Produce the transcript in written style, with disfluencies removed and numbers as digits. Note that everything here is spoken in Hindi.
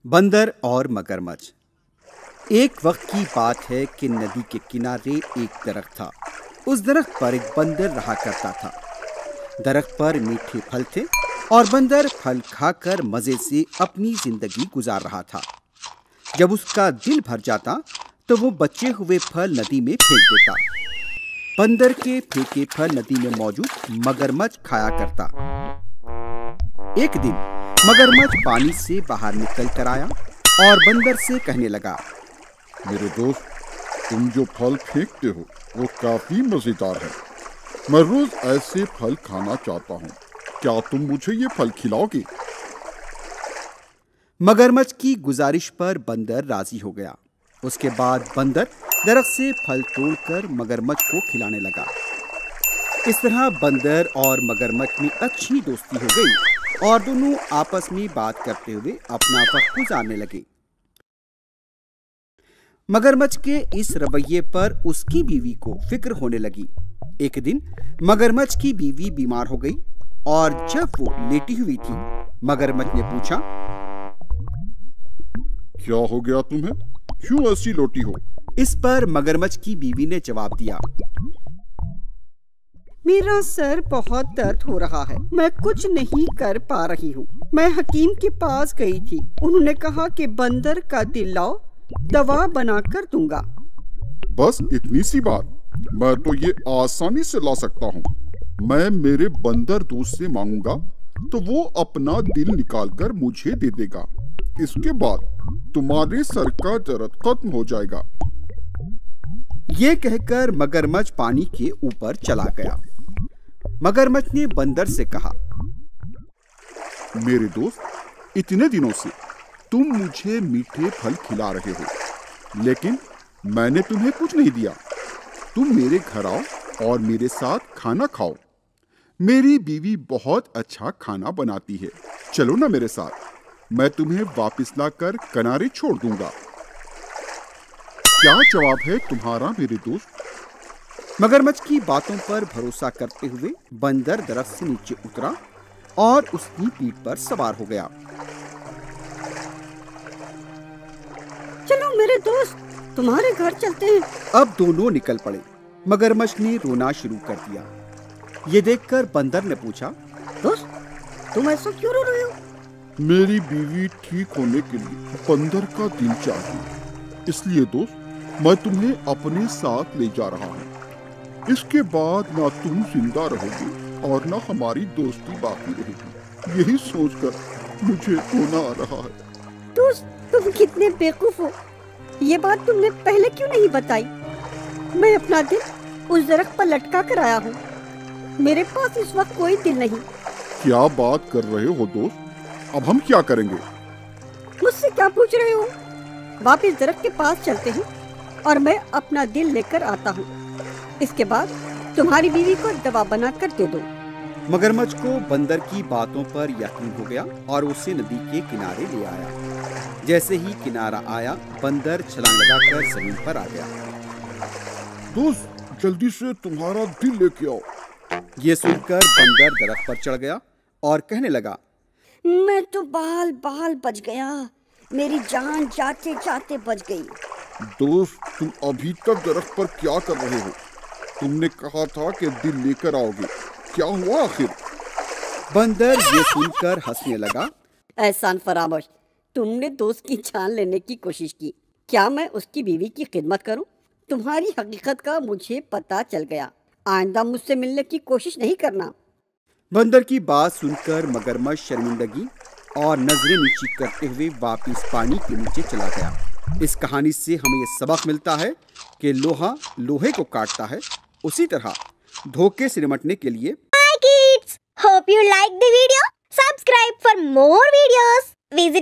बंदर और मगरमच्छ। एक वक्त की बात है कि नदी के किनारे एक दरख्त था। उस दरख्त पर एक बंदर रहा करता था। दरख्त पर मीठे फल थे और बंदर फल खाकर मजे से अपनी जिंदगी गुजार रहा था। जब उसका दिल भर जाता तो वो बचे हुए फल नदी में फेंक देता। बंदर के फेंके फल नदी में मौजूद मगरमच्छ खाया करता। एक दिन मगरमच्छ पानी से बाहर निकल कर आया और बंदर से कहने लगा, मेरे दोस्त, तुम जो फल फेंकते हो वो काफी मजेदार है। मैं रोज ऐसे फल खाना चाहता हूँ। क्या तुम मुझे ये फल खिलाओगे? मगरमच्छ की गुजारिश पर बंदर राजी हो गया। उसके बाद बंदर दरख्त से फल तोड़कर मगरमच्छ को खिलाने लगा। इस तरह बंदर और मगरमच्छ में अच्छी दोस्ती हो गई और दोनों आपस में बात करते हुए अपना वक्त गुजारने लगे। मगरमच्छ के इस रवैये पर उसकी बीवी को फिक्र होने लगी। एक दिन मगरमच्छ की बीवी बीमार हो गई और जब वो लेटी हुई थी, मगरमच्छ ने पूछा, क्या हो गया तुम्हें? क्यों ऐसी लोटी हो? इस पर मगरमच्छ की बीवी ने जवाब दिया, मेरा सर बहुत दर्द हो रहा है, मैं कुछ नहीं कर पा रही हूँ। मैं हकीम के पास गई थी, उन्होंने कहा कि बंदर का दिल लाओ, दवा बना कर दूंगा। बस इतनी सी बात? मैं तो ये आसानी से ला सकता हूँ। मैं मेरे बंदर दोस्त से मांगूंगा तो वो अपना दिल निकाल कर मुझे दे देगा। इसके बाद तुम्हारे सर का दर्द खत्म हो जाएगा। ये कहकर मगरमच्छ पानी के ऊपर चला गया। मगरमच्छ ने बंदर से कहा, मेरे दोस्त, इतने दिनों से तुम मुझे मीठे फल खिला रहे हो, लेकिन मैंने तुम्हें कुछ नहीं दिया। तुम मेरे घर आओ और मेरे साथ खाना खाओ। मेरी बीवी बहुत अच्छा खाना बनाती है। चलो ना मेरे साथ, मैं तुम्हें वापस लाकर किनारे छोड़ दूंगा। क्या जवाब है तुम्हारा मेरे दोस्त? मगरमच्छ की बातों पर भरोसा करते हुए बंदर दरख्त से नीचे उतरा और उसकी पीठ पर सवार हो गया। चलो मेरे दोस्त, तुम्हारे घर चलते हैं। अब दोनों निकल पड़े। मगरमच्छ ने रोना शुरू कर दिया। ये देखकर बंदर ने पूछा, दोस्त, तुम ऐसा क्यों रो रहे हो? मेरी बीवी ठीक होने के लिए बंदर का दिल चाहिए, इसलिए दोस्त मैं तुम्हें अपने साथ ले जा रहा हूँ। इसके बाद ना तुम जिंदा रहोगे और ना हमारी दोस्ती बाकी रहेगी। यही सोचकर मुझे रोना आ रहा है। दोस्त, तुम कितने बेवकूफ हो। ये बात तुमने पहले क्यों नहीं बताई? मैं अपना दिल उस दरख्त पर लटका कर आया हूँ। मेरे पास इस वक्त कोई दिल नहीं। क्या बात कर रहे हो दोस्त? अब हम क्या करेंगे? मुझसे क्या पूछ रहे हो? वापिस दरख्त के पास चलते हैं और मैं अपना दिल लेकर आता हूँ। इसके बाद तुम्हारी बीवी को दवा बना कर दे दो। मगरमच्छ को बंदर की बातों पर यकीन हो गया और उसे नदी के किनारे ले आया। जैसे ही किनारा आया, बंदर छलांग लगाकर जमीन पर आ गया। दोस्त, जल्दी से तुम्हारा दिल लेके आओ। ये सुनकर बंदर दरख्त पर चढ़ गया और कहने लगा, मैं तो बाल बाल बच गया। मेरी जान जाते जाते बच गई। दोस्त, तुम अभी तक दरख्त पर क्या कर रहे हो? तुमने कहा था कि दिल लेकर आओगे। क्या हुआ आखिर? बंदर ये सुनकर हंसने लगा। एहसान फरामोश, तुमने दोस्त की जान लेने की कोशिश की। क्या मैं उसकी बीवी की खिदमत करूं? तुम्हारी हकीकत का मुझे पता चल गया। आइंदा मुझसे मिलने की कोशिश नहीं करना। बंदर की बात सुनकर मगरमच्छ शर्मिंदगी और नजरें नीची करते हुए वापस पानी के नीचे चला गया। इस कहानी से हमें यह सबक मिलता है कि लोहा लोहे को काटता है, उसी तरह धोखे से निपटने के लिए। Hi kids, hope you like the video. Subscribe for more videos. Visit